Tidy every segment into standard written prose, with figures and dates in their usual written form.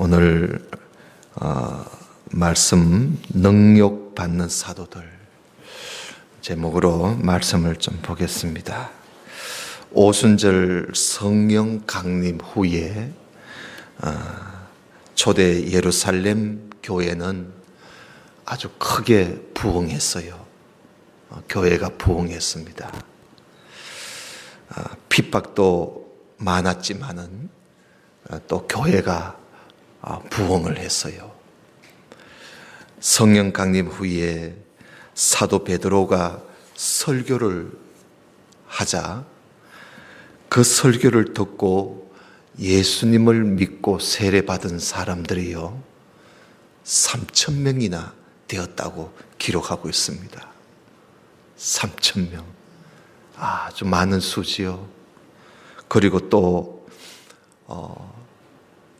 오늘 말씀 능욕받는 사도들 제목으로 말씀을 좀 보겠습니다. 오순절 성령 강림 후에 초대 예루살렘 교회는 아주 크게 부흥했어요. 교회가 부흥했습니다. 핍박도 많았지만은 또 교회가 부흥을 했어요. 성령 강림 후에 사도 베드로가 설교를 하자 그 설교를 듣고 예수님을 믿고 세례받은 사람들이요 3,000명이나 되었다고 기록하고 있습니다. 3,000명. 아주 많은 수지요. 그리고 또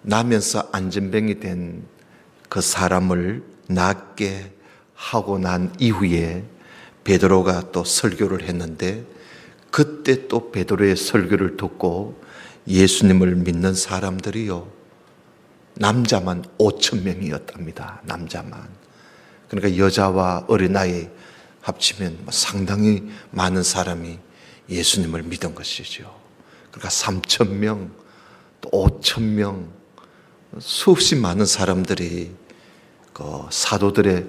나면서 안전병이 된 그 사람을 낫게 하고 난 이후에 베드로가 또 설교를 했는데 그때 또 베드로의 설교를 듣고 예수님을 믿는 사람들이요 남자만 5,000명이었답니다. 남자만. 그러니까 여자와 어린아이 합치면 상당히 많은 사람이 예수님을 믿은 것이죠. 그러니까 3,000명, 또 5,000명, 수없이 많은 사람들이 그 사도들의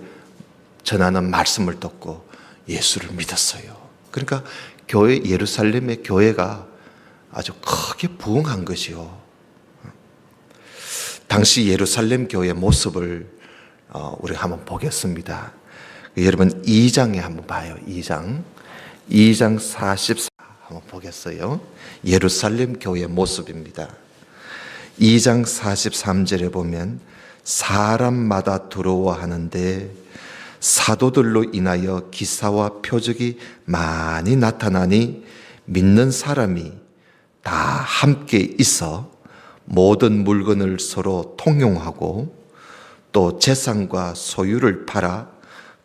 전하는 말씀을 듣고 예수를 믿었어요. 그러니까 예루살렘의 교회가 아주 크게 부흥한 것이요. 당시 예루살렘 교회의 모습을 우리 한번 보겠습니다. 여러분 2장에 한번 봐요. 2장 44 한번 보겠어요. 예루살렘 교회의 모습입니다. 2장 43절에 보면 사람마다 두려워하는데 사도들로 인하여 기사와 표적이 많이 나타나니 믿는 사람이 다 함께 있어 모든 물건을 서로 통용하고 또 재산과 소유를 팔아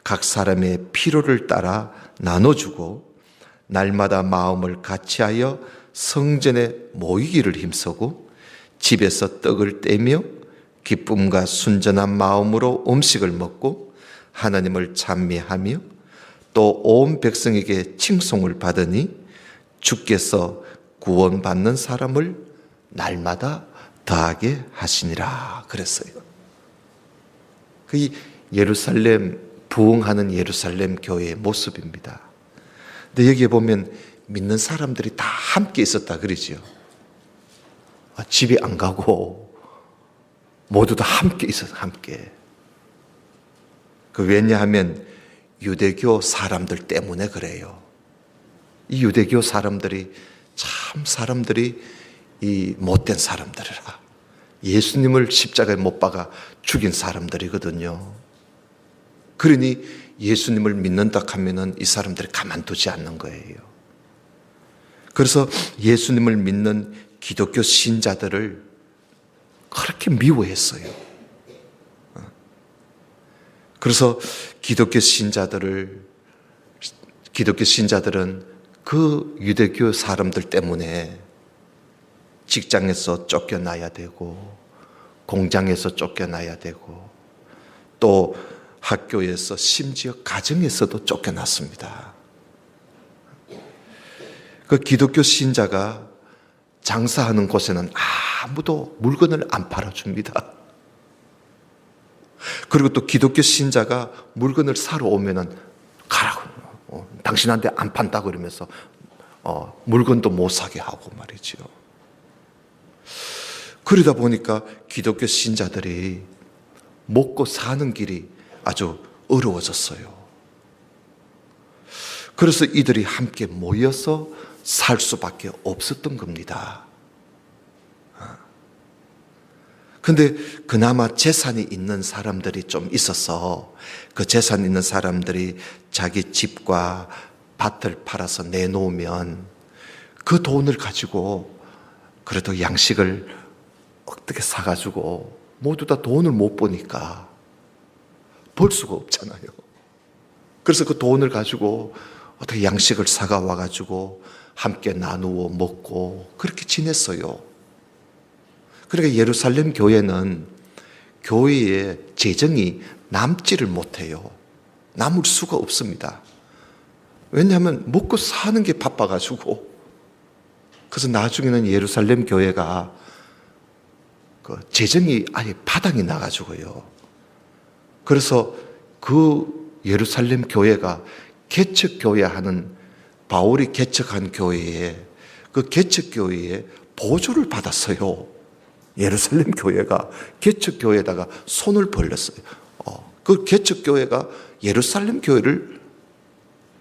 각 사람의 필요를 따라 나눠주고 날마다 마음을 같이하여 성전에 모이기를 힘쓰고 집에서 떡을 떼며 기쁨과 순전한 마음으로 음식을 먹고 하나님을 찬미하며 또 온 백성에게 칭송을 받으니 주께서 구원받는 사람을 날마다 더하게 하시니라 그랬어요. 그 예루살렘 부흥하는 예루살렘 교회의 모습입니다. 근데 여기에 보면 믿는 사람들이 다 함께 있었다 그러지요. 집에 안 가고 모두 다 함께 있었어. 함께. 왜냐하면 유대교 사람들 때문에 그래요. 이 유대교 사람들이 참 사람들이 이 못된 사람들이라. 예수님을 십자가에 못 박아 죽인 사람들이거든요. 그러니 예수님을 믿는다 하면은 이 사람들이 가만두지 않는 거예요. 그래서 예수님을 믿는 기독교 신자들을 그렇게 미워했어요. 그래서 기독교 신자들은 그 유대교 사람들 때문에 직장에서 쫓겨나야 되고 공장에서 쫓겨나야 되고 또 학교에서 심지어 가정에서도 쫓겨났습니다. 그 기독교 신자가 장사하는 곳에는 아무도 물건을 안 팔아줍니다. 그리고 또 기독교 신자가 물건을 사러 오면은 가라고, 당신한테 안 판다 그러면서 물건도 못 사게 하고 말이죠. 그러다 보니까 기독교 신자들이 먹고 사는 길이 아주 어려워졌어요. 그래서 이들이 함께 모여서 살 수밖에 없었던 겁니다. 근데 그나마 재산이 있는 사람들이 좀 있어서 그 재산 있는 사람들이 자기 집과 밭을 팔아서 내놓으면 그 돈을 가지고 그래도 양식을 어떻게 사가지고 모두 다 돈을 못 버니까 벌 수가 없잖아요. 그래서 그 돈을 가지고 어떻게 양식을 사가 와가지고 함께 나누어 먹고 그렇게 지냈어요. 그러니까 예루살렘 교회는 교회의 재정이 남지를 못해요. 남을 수가 없습니다. 왜냐하면 먹고 사는 게 바빠가지고. 그래서 나중에는 예루살렘 교회가 그 재정이 아예 바닥이 나가지고요. 그래서 그 예루살렘 교회가 개척교회 하는 바울이 개척한 교회에 그 개척교회에 보조를 받았어요. 예루살렘 교회가 개척교회에다가 손을 벌렸어요. 그 개척교회가 예루살렘 교회를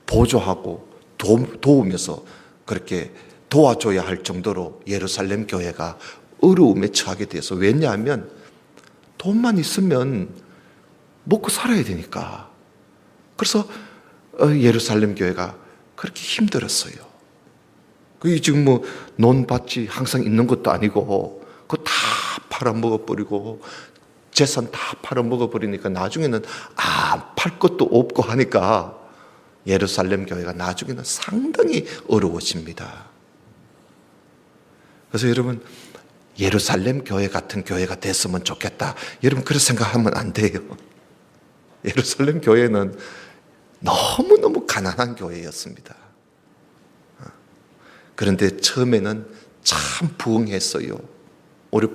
보조하고 도우면서 그렇게 도와줘야 할 정도로 예루살렘 교회가 어려움에 처하게 돼서, 왜냐하면 돈만 있으면 먹고 살아야 되니까. 그래서 예루살렘 교회가 그렇게 힘들었어요. 그게 지금 뭐 논밭이 항상 있는 것도 아니고 그거 다 팔아먹어버리고 재산 다 팔아먹어버리니까 나중에는 팔 것도 없고 하니까 예루살렘 교회가 나중에는 상당히 어려워집니다. 그래서 여러분, 예루살렘 교회 같은 교회가 됐으면 좋겠다, 여러분 그런 생각하면 안 돼요. 예루살렘 교회는 너무너무 가난한 교회였습니다. 그런데 처음에는 참 부흥했어요. 우리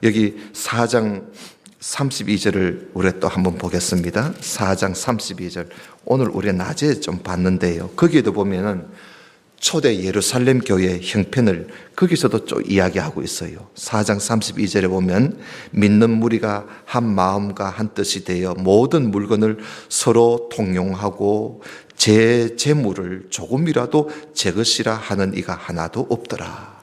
여기 4장 32절을 우리 또 한번 보겠습니다. 4장 32절. 오늘 우리 낮에 좀 봤는데요. 거기에도 보면은 초대 예루살렘 교회의 형편을 거기서도 좀 이야기하고 있어요. 4장 32절에 보면 믿는 무리가 한 마음과 한 뜻이 되어 모든 물건을 서로 통용하고 제 재물을 조금이라도 제 것이라 하는 이가 하나도 없더라.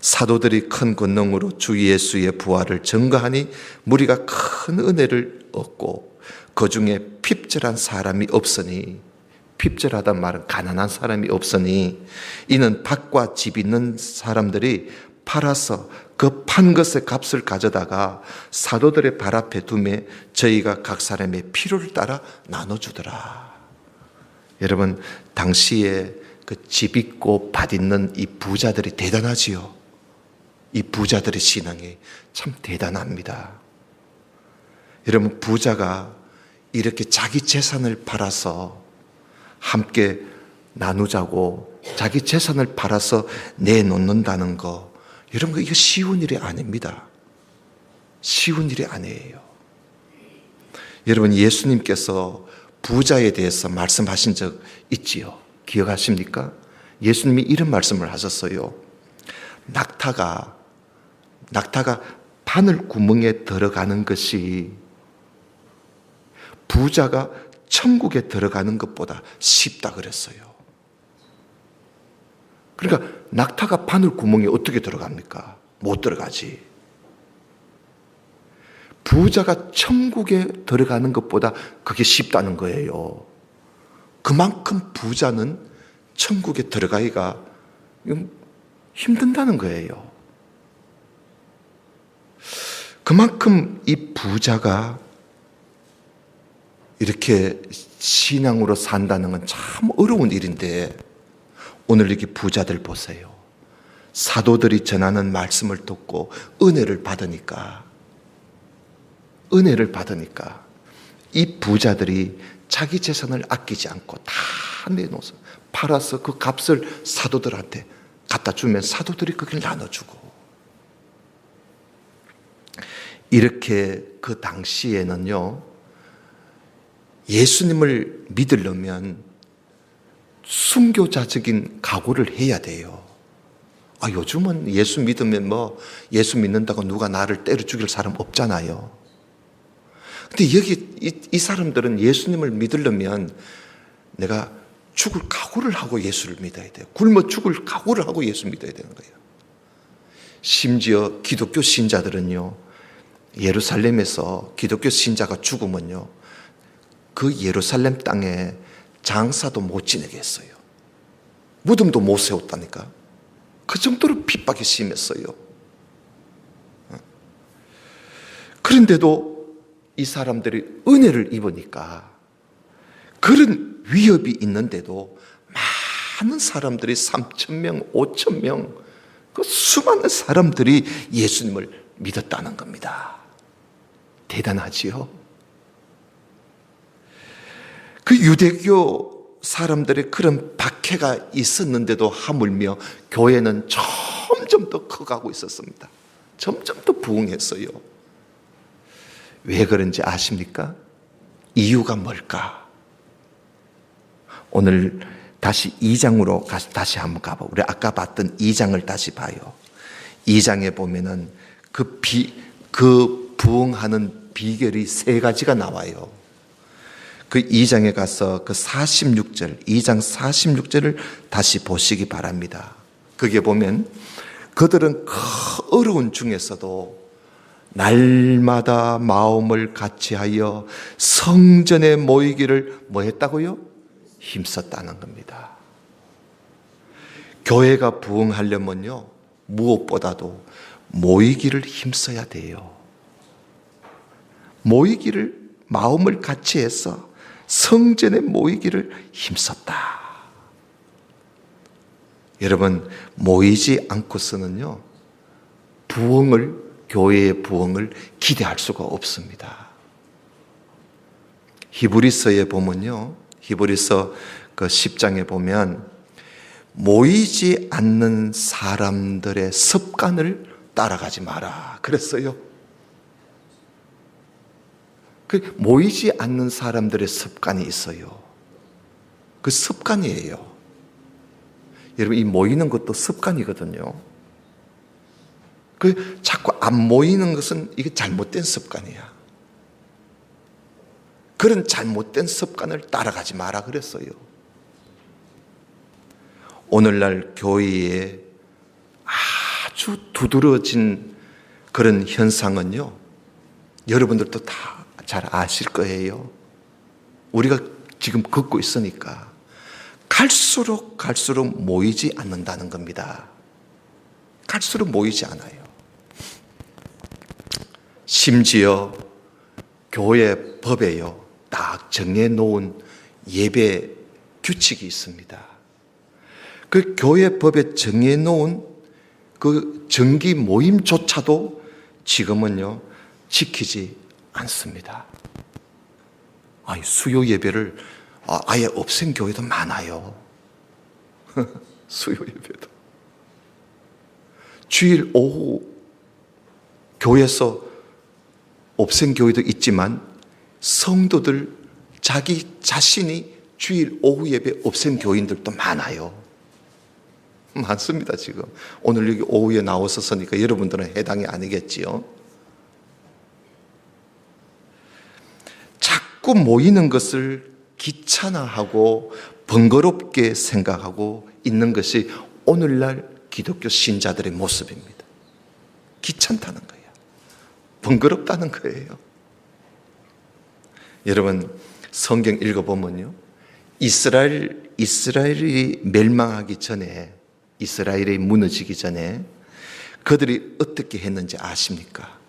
사도들이 큰 권능으로 주 예수의 부활을 증거하니 무리가 큰 은혜를 얻고 그 중에 핍절한 사람이 없으니, 핍절하단 말은 가난한 사람이 없으니 이는 밭과 집 있는 사람들이 팔아서 그 판 것의 값을 가져다가 사도들의 발 앞에 두매 저희가 각 사람의 필요를 따라 나눠주더라. 여러분, 당시에 그 집 있고 밭 있는 이 부자들이 대단하지요. 이 부자들의 신앙이 참 대단합니다. 여러분, 부자가 이렇게 자기 재산을 팔아서 함께 나누자고 자기 재산을 팔아서 내놓는다는 거, 여러분 이거 쉬운 일이 아닙니다. 쉬운 일이 아니에요. 여러분, 예수님께서 부자에 대해서 말씀하신 적 있지요? 기억하십니까? 예수님이 이런 말씀을 하셨어요. 낙타가 바늘 구멍에 들어가는 것이 부자가 천국에 들어가는 것보다 쉽다 그랬어요. 그러니까 낙타가 바늘 구멍에 어떻게 들어갑니까? 못 들어가지. 부자가 천국에 들어가는 것보다 그게 쉽다는 거예요. 그만큼 부자는 천국에 들어가기가 힘든다는 거예요. 그만큼 이 부자가 이렇게 신앙으로 산다는 건 참 어려운 일인데, 오늘 여기 부자들 보세요. 사도들이 전하는 말씀을 듣고 은혜를 받으니까 이 부자들이 자기 재산을 아끼지 않고 다 내놓아서 팔아서 그 값을 사도들한테 갖다 주면 사도들이 그걸 나눠주고, 이렇게 그 당시에는요, 예수님을 믿으려면 순교자적인 각오를 해야 돼요. 요즘은 예수 믿으면 예수 믿는다고 누가 나를 때려 죽일 사람 없잖아요. 근데 여기 이 사람들은 예수님을 믿으려면 내가 죽을 각오를 하고 예수를 믿어야 돼요. 굶어 죽을 각오를 하고 예수 믿어야 되는 거예요. 심지어 기독교 신자들은요, 예루살렘에서 기독교 신자가 죽으면요, 그 예루살렘 땅에 장사도 못 지내게 했어요. 무덤도 못 세웠다니까. 그 정도로 핍박이 심했어요. 그런데도 이 사람들이 은혜를 입으니까, 그런 위협이 있는데도 많은 사람들이 3,000명, 5,000명, 그 수많은 사람들이 예수님을 믿었다는 겁니다. 대단하지요. 그 유대교 사람들의 그런 박해가 있었는데도 하물며 교회는 점점 더 커가고 있었습니다. 점점 더 부흥했어요. 왜 그런지 아십니까? 이유가 뭘까? 오늘 다시 2장으로 다시 한번 가봐. 우리 아까 봤던 2장을 다시 봐요. 2장에 보면은 그 부흥하는 비결이 3가지가 나와요. 그 2장에 가서 그 46절, 2장 46절을 다시 보시기 바랍니다. 거기에 보면 그들은 어려운 중에서도 날마다 마음을 같이하여 성전에 모이기를 뭐 했다고요? 힘썼다는 겁니다. 교회가 부흥하려면요, 무엇보다도 모이기를 힘써야 돼요. 모이기를, 마음을 같이해서 성전에 모이기를 힘썼다. 여러분, 모이지 않고서는요, 교회의 부흥을 기대할 수가 없습니다. 히브리서에 보면요, 히브리서 그 10장에 보면 모이지 않는 사람들의 습관을 따라가지 마라 그랬어요. 모이지 않는 사람들의 습관이 있어요. 그 습관이에요. 여러분, 이 모이는 것도 습관이거든요. 자꾸 안 모이는 것은 이게 잘못된 습관이야. 그런 잘못된 습관을 따라가지 마라 그랬어요. 오늘날 교회에 아주 두드러진 그런 현상은요, 여러분들도 다 잘 아실 거예요. 우리가 지금 겪고 있으니까 갈수록 모이지 않는다는 겁니다. 갈수록 모이지 않아요. 심지어 교회 법에요, 딱 정해놓은 예배 규칙이 있습니다. 그 교회 법에 정해놓은 그 정기 모임조차도 지금은요, 지키지 않습니다. 수요 예배를 아예 없앤 교회도 많아요. 수요 예배도. 주일 오후 교회에서 없앤 교회도 있지만 성도들 자기 자신이 주일 오후 예배 없앤 교인들도 많아요. 많습니다. 지금 오늘 여기 오후에 나오셨으니까 여러분들은 해당이 아니겠지요. 자꾸 모이는 것을 귀찮아하고 번거롭게 생각하고 있는 것이 오늘날 기독교 신자들의 모습입니다. 귀찮다는 거예요. 번거롭다는 거예요. 여러분, 성경 읽어보면요, 이스라엘이 멸망하기 전에, 이스라엘이 무너지기 전에 그들이 어떻게 했는지 아십니까?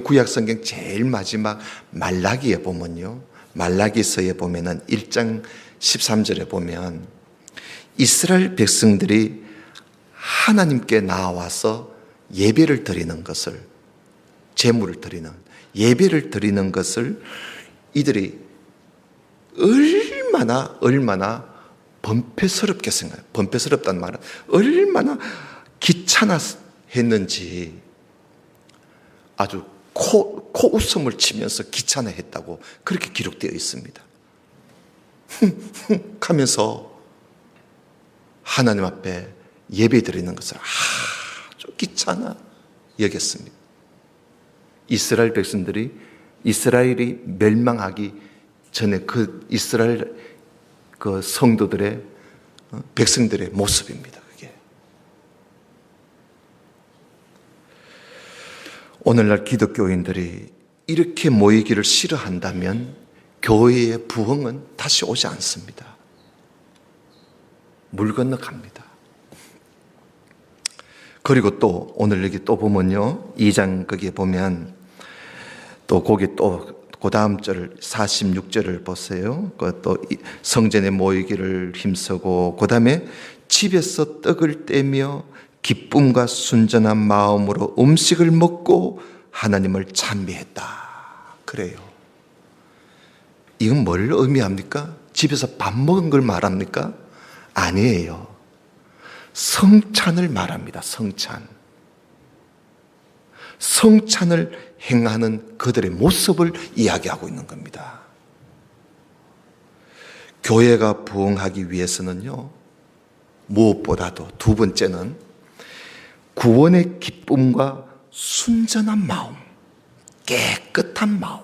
구약 성경 제일 마지막 말라기에 보면요, 말라기서에 보면은 1장 13절에 보면 이스라엘 백성들이 하나님께 나와서 예배를 드리는 것을, 제물을 드리는, 예배를 드리는 것을 이들이 얼마나 번패스럽게 생각해요. 번패스럽다는 말은 얼마나 귀찮아했는지, 아주 코웃음을 치면서 귀찮아했다고 그렇게 기록되어 있습니다. 하면서 하나님 앞에 예배 드리는 것을 아주 귀찮아 여겼습니다. 이스라엘 백성들이, 이스라엘이 멸망하기 전에 그 이스라엘 그 성도들의, 백성들의 모습입니다. 그게. 오늘날 기독교인들이 이렇게 모이기를 싫어한다면 교회의 부흥은 다시 오지 않습니다. 물 건너갑니다. 그리고 또 오늘 여기 또 보면요, 2장 거기에 보면 또 거기 또 그 다음 절 46절을 보세요. 또 성전에 모이기를 힘쓰고, 그 다음에 집에서 떡을 떼며 기쁨과 순전한 마음으로 음식을 먹고 하나님을 찬미했다. 그래요. 이건 뭘 의미합니까? 집에서 밥 먹은 걸 말합니까? 아니에요. 성찬을 말합니다. 성찬. 성찬을 행하는 그들의 모습을 이야기하고 있는 겁니다. 교회가 부흥하기 위해서는요, 무엇보다도 두 번째는 구원의 기쁨과 순전한 마음, 깨끗한 마음,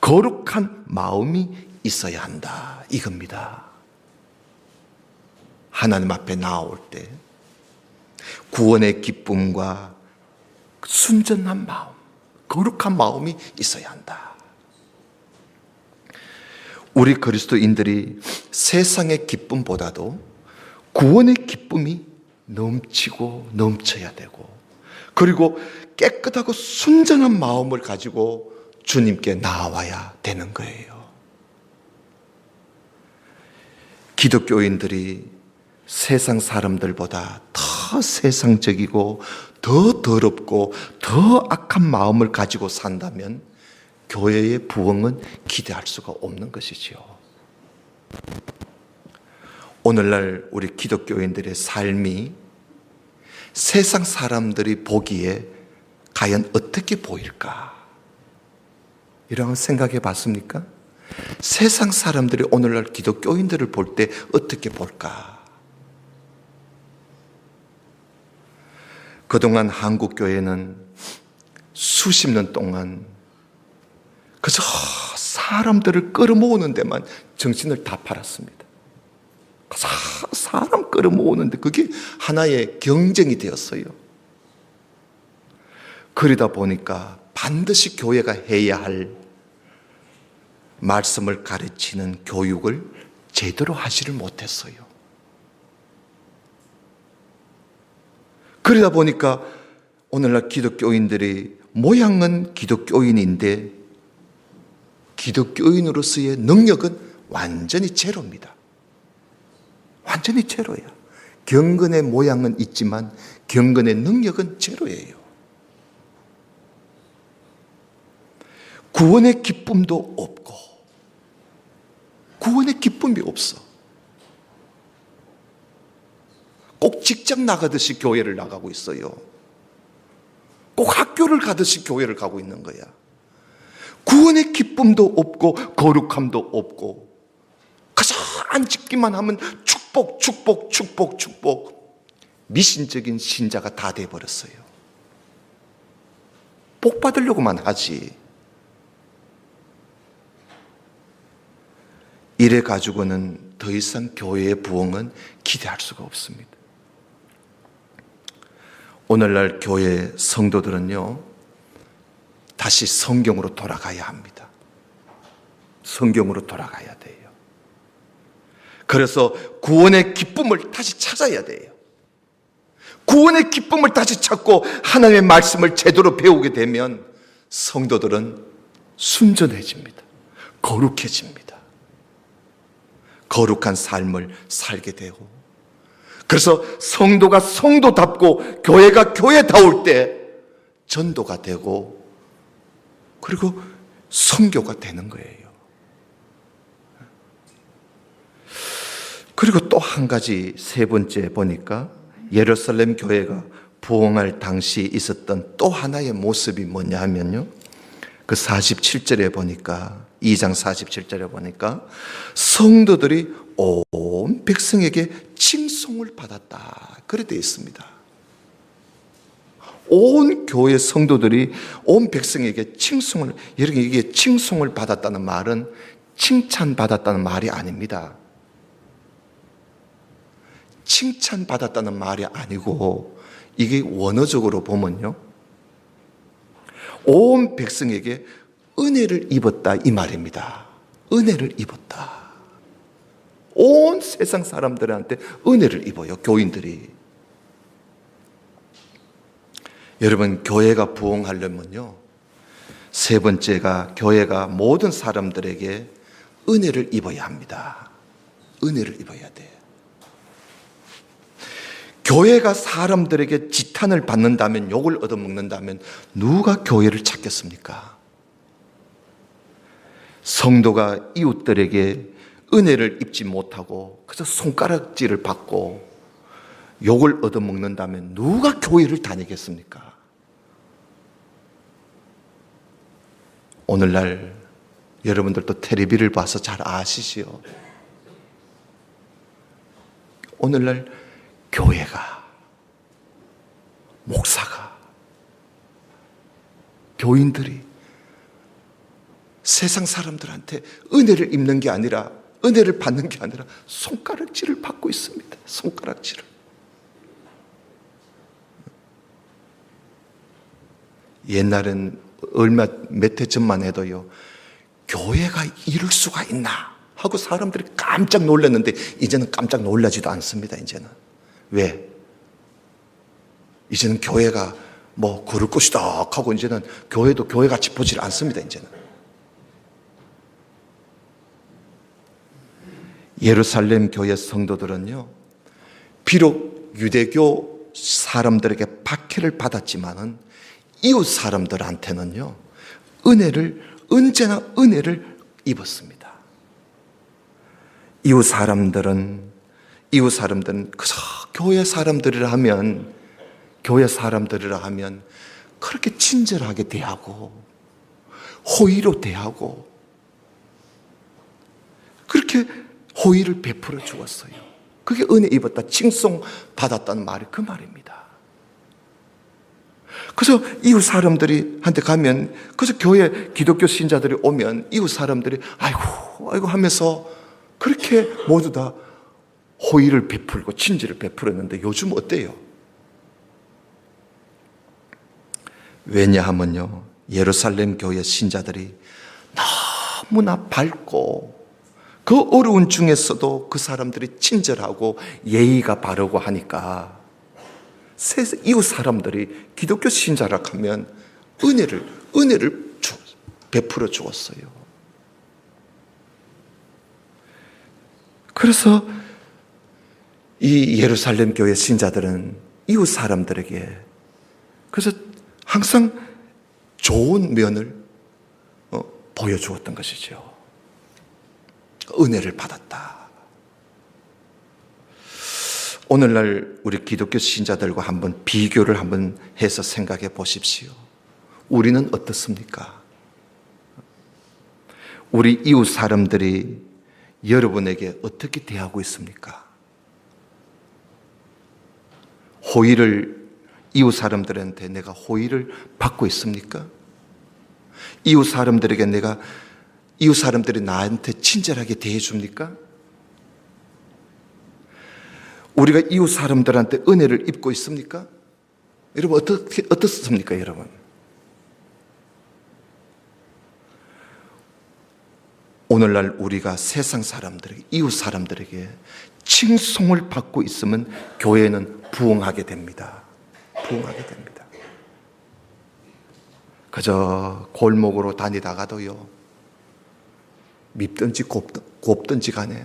거룩한 마음이 있어야 한다. 이겁니다. 하나님 앞에 나올 때 구원의 기쁨과 순전한 마음, 거룩한 마음이 있어야 한다. 우리 그리스도인들이 세상의 기쁨보다도 구원의 기쁨이 넘치고 넘쳐야 되고, 그리고 깨끗하고 순전한 마음을 가지고 주님께 나와야 되는 거예요. 기독교인들이 세상 사람들보다 더 세상적이고 더 더럽고 더 악한 마음을 가지고 산다면 교회의 부흥은 기대할 수가 없는 것이지요. 오늘날 우리 기독교인들의 삶이 세상 사람들이 보기에 과연 어떻게 보일까? 이런 거 생각해 봤습니까? 세상 사람들이 오늘날 기독교인들을 볼 때 어떻게 볼까? 그동안 한국 교회는 수십 년 동안 그저 사람들을 끌어모으는 데만 정신을 다 팔았습니다. 사람 끌어모으는데 그게 하나의 경쟁이 되었어요. 그러다 보니까 반드시 교회가 해야 할 말씀을 가르치는 교육을 제대로 하지를 못했어요. 그러다 보니까 오늘날 기독교인들이 모양은 기독교인인데 기독교인으로서의 능력은 완전히 제로입니다. 완전히 제로야. 경건의 모양은 있지만 경건의 능력은 제로예요. 구원의 기쁨도 없고, 구원의 기쁨이 없어. 꼭 직장 나가듯이 교회를 나가고 있어요. 꼭 학교를 가듯이 교회를 가고 있는 거야. 구원의 기쁨도 없고 거룩함도 없고 그저 앉기만 하면 축복, 축복, 축복, 축복. 미신적인 신자가 다 돼버렸어요. 복 받으려고만 하지. 이래 가지고는 더 이상 교회의 부흥은 기대할 수가 없습니다. 오늘날 교회 성도들은요, 다시 성경으로 돌아가야 합니다. 성경으로 돌아가야 돼요. 그래서 구원의 기쁨을 다시 찾아야 돼요. 구원의 기쁨을 다시 찾고 하나님의 말씀을 제대로 배우게 되면 성도들은 순전해집니다. 거룩해집니다. 거룩한 삶을 살게 되고, 그래서 성도가 성도답고 교회가 교회다울 때 전도가 되고, 그리고 선교가 되는 거예요. 그리고 또 한 가지, 세 번째 보니까 예루살렘 교회가 부흥할 당시 있었던 또 하나의 모습이 뭐냐 하면요, 그 47절에 보니까, 2장 47절에 보니까 성도들이 온 백성에게 칭송을 받았다, 그래 되어 있습니다. 온 교회 성도들이 온 백성에게 칭송을, 여러분, 이게 칭송을 받았다는 말은 칭찬받았다는 말이 아닙니다. 칭찬받았다는 말이 아니고, 이게 원어적으로 보면요, 온 백성에게 은혜를 입었다, 이 말입니다. 은혜를 입었다. 온 세상 사람들한테 은혜를 입어요, 교인들이. 여러분, 교회가 부흥하려면요, 세 번째가 교회가 모든 사람들에게 은혜를 입어야 합니다. 은혜를 입어야 돼요. 교회가 사람들에게 지탄을 받는다면, 욕을 얻어먹는다면 누가 교회를 찾겠습니까? 성도가 이웃들에게 은혜를 입지 못하고 그저 손가락질을 받고 욕을 얻어먹는다면 누가 교회를 다니겠습니까? 오늘날 여러분들도 텔레비를 봐서 잘 아시지요? 오늘날 교회가, 목사가, 교인들이 세상 사람들한테 은혜를 입는 게 아니라, 은혜를 받는 게 아니라 손가락질을 받고 있습니다. 손가락질을. 옛날엔 몇 해 전만 해도요, 교회가 이럴 수가 있나 하고 사람들이 깜짝 놀랐는데 이제는 깜짝 놀라지도 않습니다. 이제는. 왜? 이제는 교회가 뭐 그럴 것이다 하고 이제는 교회도 교회같이 보질 않습니다. 이제는. 예루살렘 교회 성도들은요, 비록 유대교 사람들에게 박해를 받았지만은 이웃 사람들한테는요, 언제나 은혜를 입었습니다. 이웃 사람들은 그저 교회 사람들이라 하면 그렇게 친절하게 대하고 호의로 대하고 그렇게 호의를 베풀어 주었어요. 그게 은혜 입었다, 칭송 받았다는 말이 그 말입니다. 그래서 이웃 사람들이 한테 가면, 그래서 교회 기독교 신자들이 오면 이웃 사람들이 아이고 하면서 그렇게 모두 다 호의를 베풀고 친절을 베풀었는데 요즘 어때요? 왜냐하면요, 예루살렘 교회 신자들이 너무나 밝고 그 어려운 중에서도 그 사람들이 친절하고 예의가 바르고 하니까 이웃 사람들이 기독교 신자라 하면 은혜를 베풀어 주었어요. 그래서 이 예루살렘 교회 신자들은 이웃 사람들에게 그래서 항상 좋은 면을 보여주었던 것이죠. 은혜를 받았다. 오늘날 우리 기독교 신자들과 한번 비교를 한번 해서 생각해 보십시오. 우리는 어떻습니까? 우리 이웃 사람들이 여러분에게 어떻게 대하고 있습니까? 이웃 사람들한테 내가 호의를 받고 있습니까? 이웃 사람들이 나한테 친절하게 대해줍니까? 우리가 이웃 사람들한테 은혜를 입고 있습니까? 여러분 어떻습니까, 여러분? 오늘날 우리가 세상 사람들에게, 이웃 사람들에게 칭송을 받고 있으면 교회는 부흥하게 됩니다. 부흥하게 됩니다. 그저 골목으로 다니다가도요, 밉든지 곱든지 간에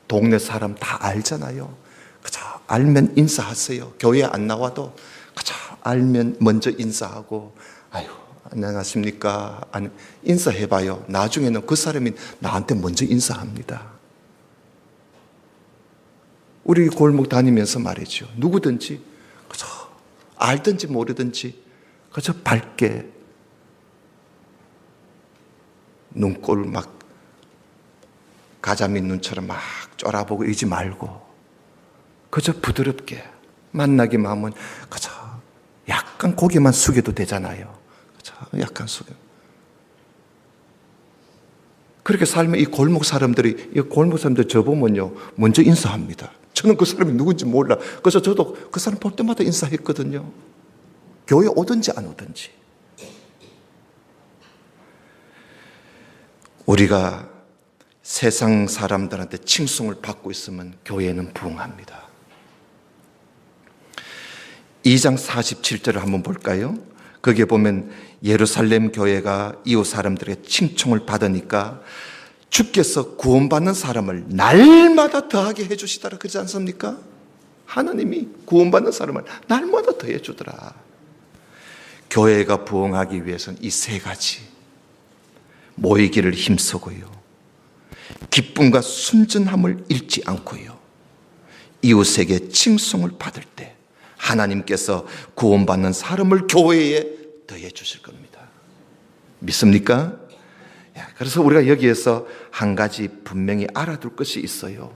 동네 사람 다 알잖아요. 그저 알면 인사하세요. 교회 안 나와도 그저 알면 먼저 인사하고, 아유 안녕하십니까, 인사해봐요. 나중에는 그 사람이 나한테 먼저 인사합니다. 우리 골목 다니면서 말이죠, 누구든지 그저 알든지 모르든지 그저 밝게 눈꼴 막 가자미 눈처럼 막 쫄아보고 이러지 말고 그저 부드럽게 만나기만 하면 그저 약간 고개만 숙여도 되잖아요. 그저 약간 숙여. 그렇게 살면 이 골목 사람들이 저보면요 먼저 인사합니다. 저는 그 사람이 누군지 몰라. 그래서 저도 그 사람 볼 때마다 인사했거든요. 교회 오든지 안 오든지. 우리가 세상 사람들한테 칭송을 받고 있으면 교회는 부흥합니다. 2장 47절을 한번 볼까요? 거기에 보면 예루살렘 교회가 이웃 사람들의 칭송을 받으니까 주께서 구원받는 사람을 날마다 더하게 해주시더라 그러지 않습니까? 하나님이 구원받는 사람을 날마다 더해 주더라. 교회가 부흥하기 위해서는 이 세 가지, 모이기를 힘쓰고요, 기쁨과 순전함을 잃지 않고요, 이웃에게 칭송을 받을 때 하나님께서 구원받는 사람을 교회에 더해 주실 겁니다. 믿습니까? 그래서 우리가 여기에서 한 가지 분명히 알아둘 것이 있어요.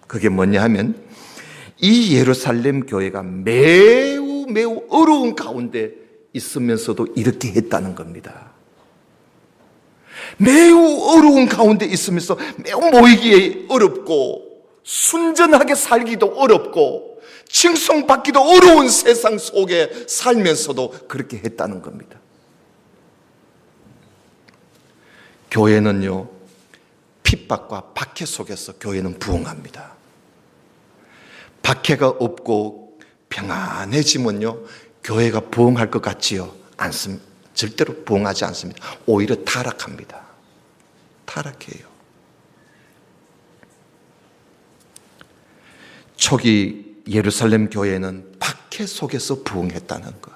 그게 뭐냐 하면, 이 예루살렘 교회가 매우 어려운 가운데 있으면서도 이렇게 했다는 겁니다. 매우 어려운 가운데 있으면서 매우 모이기에 어렵고 순전하게 살기도 어렵고 칭송받기도 어려운 세상 속에 살면서도 그렇게 했다는 겁니다. 교회는요, 핍박과 박해 속에서 교회는 부흥합니다. 박해가 없고 평안해지면요, 교회가 부흥할 것 같지요? 않습니다. 절대로 부흥하지 않습니다. 오히려 타락합니다. 타락해요. 초기 예루살렘 교회는 박해 속에서 부흥했다는 것.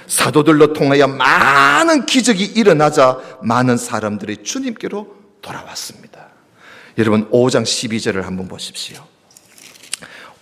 사도들로 통하여 많은 기적이 일어나자 많은 사람들이 주님께로 돌아왔습니다. 여러분 5장 12절을 한번 보십시오.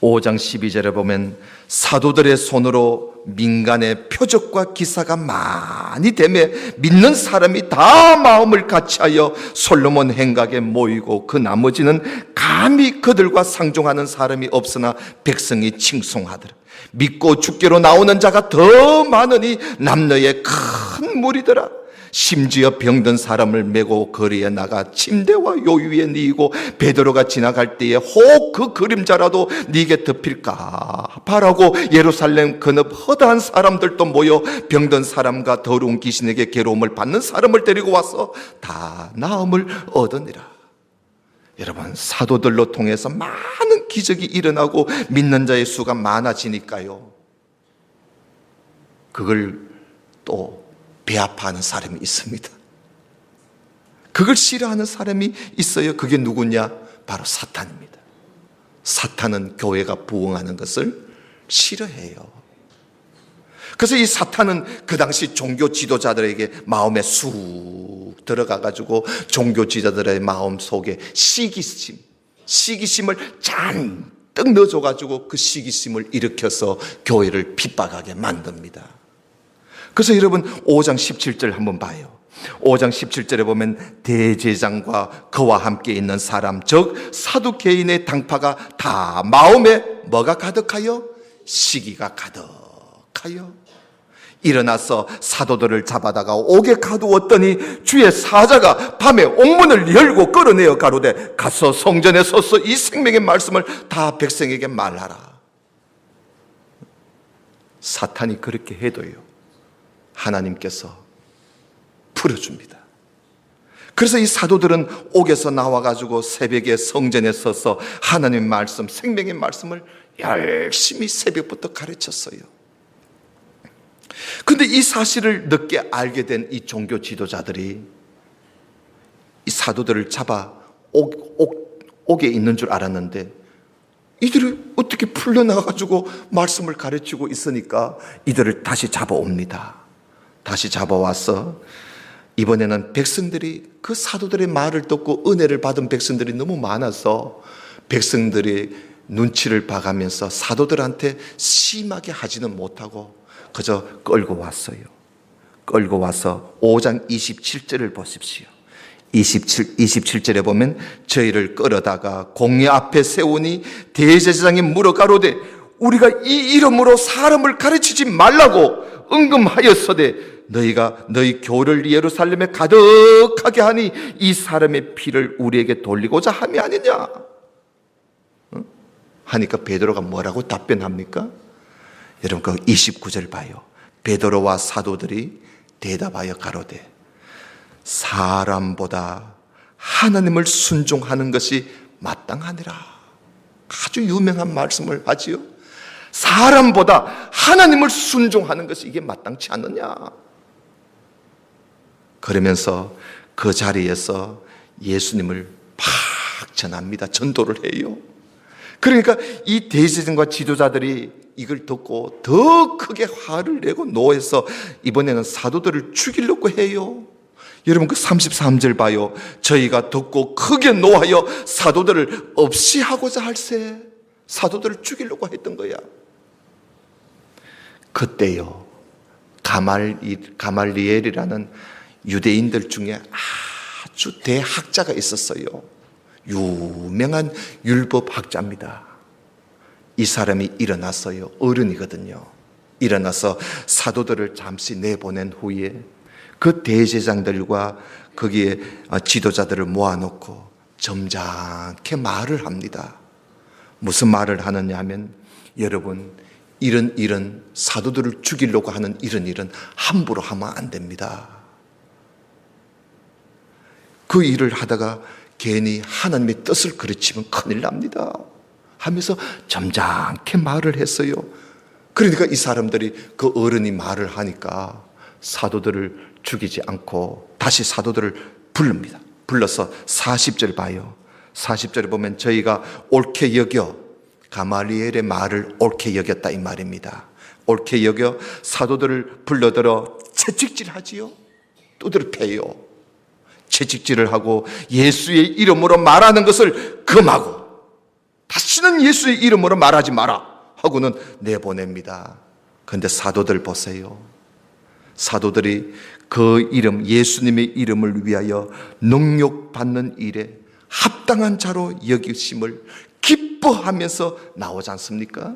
5장 12절에 보면 사도들의 손으로 민간의 표적과 기사가 많이 되매 믿는 사람이 다 마음을 같이하여 솔로몬 행각에 모이고 그 나머지는 감히 그들과 상종하는 사람이 없으나 백성이 칭송하더라. 믿고 주께로 나오는 자가 더 많으니 남녀의 큰 무리더라. 심지어 병든 사람을 메고 거리에 나가 침대와 요 위에 뉘고 베드로가 지나갈 때에 혹 그 그림자라도 네게 덮일까 바라고 예루살렘 근업 허다한 사람들도 모여 병든 사람과 더러운 귀신에게 괴로움을 받는 사람을 데리고 와서 다 나음을 얻으니라. 여러분, 사도들로 통해서 많은 기적이 일어나고 믿는 자의 수가 많아지니까요, 그걸 또 배아파하는 사람이 있습니다. 그걸 싫어하는 사람이 있어요. 그게 누구냐? 바로 사탄입니다. 사탄은 교회가 부흥하는 것을 싫어해요. 그래서 이 사탄은 그 당시 종교 지도자들에게 마음에 쑥 들어가가지고 종교 지도자들의 마음 속에 시기심을 잔뜩 넣어줘가지고 그 시기심을 일으켜서 교회를 핍박하게 만듭니다. 그래서 여러분 5장 17절 한번 봐요. 5장 17절에 보면 대제장과 그와 함께 있는 사람 즉 사두개인의 당파가 다 마음에 뭐가 가득하여? 시기가 가득하여 일어나서 사도들을 잡아다가 옥에 가두었더니 주의 사자가 밤에 옥문을 열고 끌어내어 가로되 가서 성전에 서서 이 생명의 말씀을 다 백성에게 말하라. 사탄이 그렇게 해도요, 하나님께서 풀어줍니다. 그래서 이 사도들은 옥에서 나와가지고 새벽에 성전에 서서 하나님의 말씀, 생명의 말씀을 열심히 새벽부터 가르쳤어요. 근데 이 사실을 늦게 알게 된 이 종교 지도자들이 이 사도들을 잡아 옥에 있는 줄 알았는데 이들을 어떻게 풀려나가지고 말씀을 가르치고 있으니까 이들을 다시 잡아옵니다. 다시 잡아와서 이번에는 백성들이 그 사도들의 말을 듣고 은혜를 받은 백성들이 너무 많아서 백성들이 눈치를 봐가면서 사도들한테 심하게 하지는 못하고 그저 끌고 왔어요. 끌고 와서 5장 27절을 보십시오. 27절에 보면 저희를 끌어다가 공회 앞에 세우니 대제사장이 물어 가로되 우리가 이 이름으로 사람을 가르치지 말라고 응금하였으되 너희가 너희 교를 예루살렘에 가득하게 하니 이 사람의 피를 우리에게 돌리고자 함이 아니냐 하니까 베드로가 뭐라고 답변합니까? 여러분 그 29절 봐요. 베드로와 사도들이 대답하여 가로되 사람보다 하나님을 순종하는 것이 마땅하니라. 아주 유명한 말씀을 하지요. 사람보다 하나님을 순종하는 것이 이게 마땅치 않느냐. 그러면서 그 자리에서 예수님을 팍 전합니다. 전도를 해요. 그러니까 이 대제사장과 지도자들이 이걸 듣고 더 크게 화를 내고 노해서 이번에는 사도들을 죽이려고 해요. 여러분 그 33절 봐요. 저희가 듣고 크게 노하여 사도들을 없이 하고자 할세. 사도들을 죽이려고 했던 거야. 그때요, 가말리엘이라는 유대인들 중에 아주 대학자가 있었어요. 유명한 율법학자입니다. 이 사람이 일어났어요. 어른이거든요. 일어나서 사도들을 잠시 내보낸 후에 그 대제사장들과 거기에 지도자들을 모아놓고 점잖게 말을 합니다. 무슨 말을 하느냐 하면, 여러분, 이런 사도들을 죽이려고 하는 이런 일은 함부로 하면 안 됩니다. 그 일을 하다가 괜히 하나님의 뜻을 그르치면 큰일 납니다 하면서 점잖게 말을 했어요. 그러니까 이 사람들이, 그 어른이 말을 하니까 사도들을 죽이지 않고 다시 사도들을 부릅니다. 불러서 40절 봐요. 40절에 보면 저희가 옳게 여겨, 가말리엘의 말을 옳게 여겼다 이 말입니다. 옳게 여겨 사도들을 불러들어 채찍질하지요. 두드려 패요. 채찍질을 하고 예수의 이름으로 말하는 것을 금하고 다시는 예수의 이름으로 말하지 마라 하고는 내보냅니다. 그런데 사도들 보세요. 사도들이 그 이름, 예수님의 이름을 위하여 능욕받는 일에 합당한 자로 여기심을 기뻐하면서 나오지 않습니까?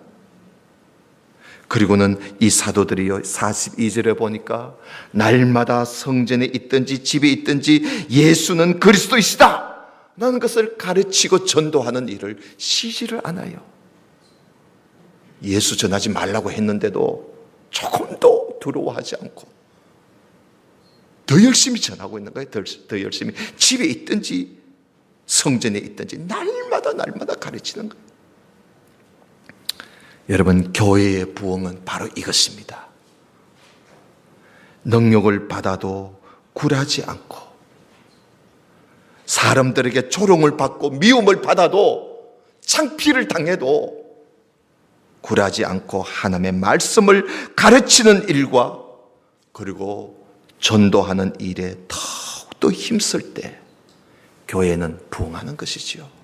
그리고는 이 사도들이요, 42절에 보니까 날마다 성전에 있든지 집에 있든지 예수는 그리스도이시다 라는 것을 가르치고 전도하는 일을 쉬지를 않아요. 예수 전하지 말라고 했는데도 조금도 두려워하지 않고 더 열심히 전하고 있는 거예요. 더 열심히 집에 있든지 성전에 있든지 날마다 가르치는 거예요. 여러분, 교회의 부흥은 바로 이것입니다. 능력을 받아도 굴하지 않고, 사람들에게 조롱을 받고 미움을 받아도, 창피를 당해도 굴하지 않고 하나님의 말씀을 가르치는 일과 그리고 전도하는 일에 더욱더 힘쓸 때 교회는 부흥하는 것이지요.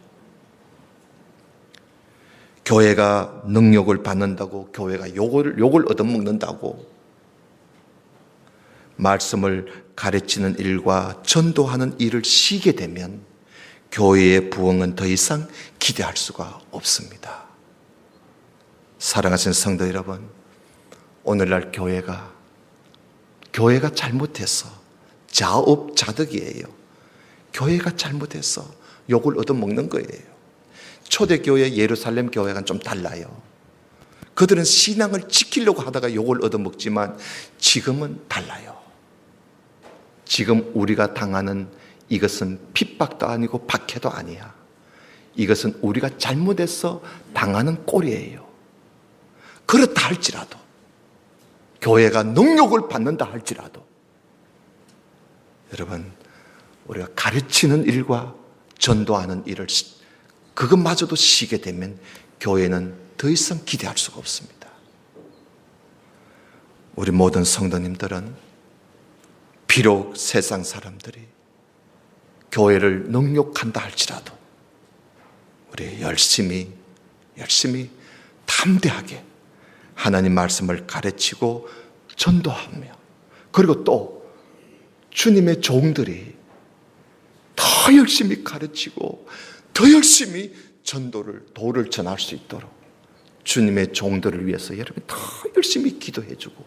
교회가 능력을 받는다고, 교회가 욕을 얻어먹는다고, 말씀을 가르치는 일과 전도하는 일을 쉬게 되면 교회의 부흥은 더 이상 기대할 수가 없습니다. 사랑하시는 성도 여러분, 오늘날 교회가 잘못해서 자업자득이에요. 교회가 잘못해서 욕을 얻어먹는 거예요. 초대교회 예루살렘 교회가 좀 달라요. 그들은 신앙을 지키려고 하다가 욕을 얻어먹지만 지금은 달라요. 지금 우리가 당하는 이것은 핍박도 아니고 박해도 아니야. 이것은 우리가 잘못해서 당하는 꼴이에요. 그렇다 할지라도, 교회가 능력을 받는다 할지라도, 여러분, 우리가 가르치는 일과 전도하는 일을 그것마저도 쉬게 되면 교회는 더 이상 기대할 수가 없습니다. 우리 모든 성도님들은 비록 세상 사람들이 교회를 능욕한다 할지라도 우리 열심히 담대하게 하나님 말씀을 가르치고 전도하며, 그리고 또 주님의 종들이 더 열심히 가르치고 더 열심히 도를 전할 수 있도록 주님의 종들을 위해서 여러분 더 열심히 기도해주고,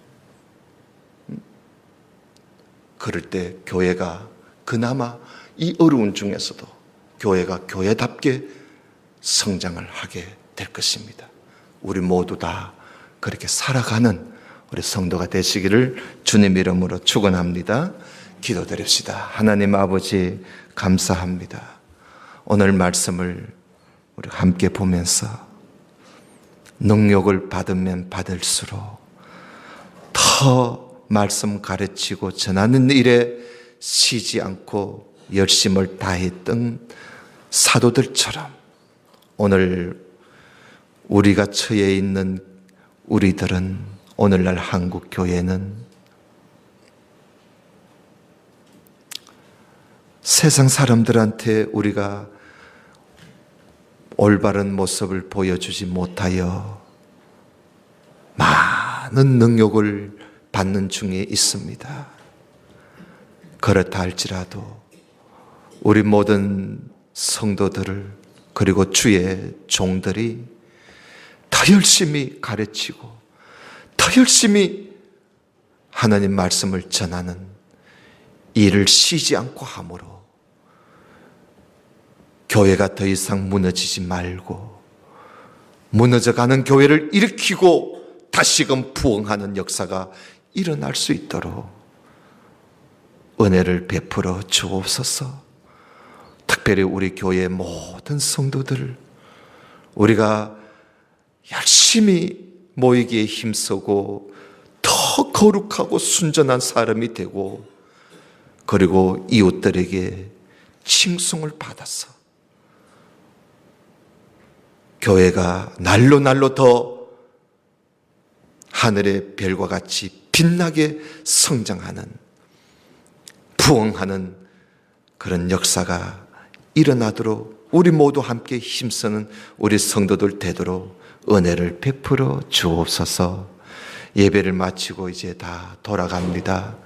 그럴 때 교회가 그나마 이 어려운 중에서도 교회가 교회답게 성장을 하게 될 것입니다. 우리 모두 다 그렇게 살아가는 우리 성도가 되시기를 주님 이름으로 축원합니다. 기도드립시다. 하나님 아버지, 감사합니다. 오늘 말씀을 우리 함께 보면서 능력을 받으면 받을수록 더 말씀 가르치고 전하는 일에 쉬지 않고 열심을 다했던 사도들처럼 오늘 우리가 처해 있는 우리들은, 오늘날 한국 교회는 세상 사람들한테 우리가 올바른 모습을 보여주지 못하여 많은 능욕을 받는 중에 있습니다. 그렇다 할지라도 우리 모든 성도들을, 그리고 주의 종들이 더 열심히 가르치고 더 열심히 하나님 말씀을 전하는 일을 쉬지 않고 함으로 교회가 더 이상 무너지지 말고 무너져가는 교회를 일으키고 다시금 부흥하는 역사가 일어날 수 있도록 은혜를 베풀어 주옵소서. 특별히 우리 교회의 모든 성도들, 우리가 열심히 모이기에 힘쓰고 더 거룩하고 순전한 사람이 되고, 그리고 이웃들에게 칭송을 받아서 교회가 날로 날로 더 하늘의 별과 같이 빛나게 성장하는, 부흥하는 그런 역사가 일어나도록 우리 모두 함께 힘쓰는 우리 성도들 되도록 은혜를 베풀어 주옵소서. 예배를 마치고 이제 다 돌아갑니다.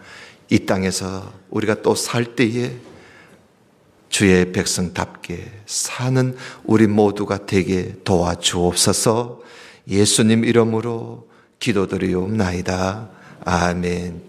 이 땅에서 우리가 또 살 때에 주의 백성답게 사는 우리 모두가 되게 도와주옵소서. 예수님 이름으로 기도드리옵나이다. 아멘.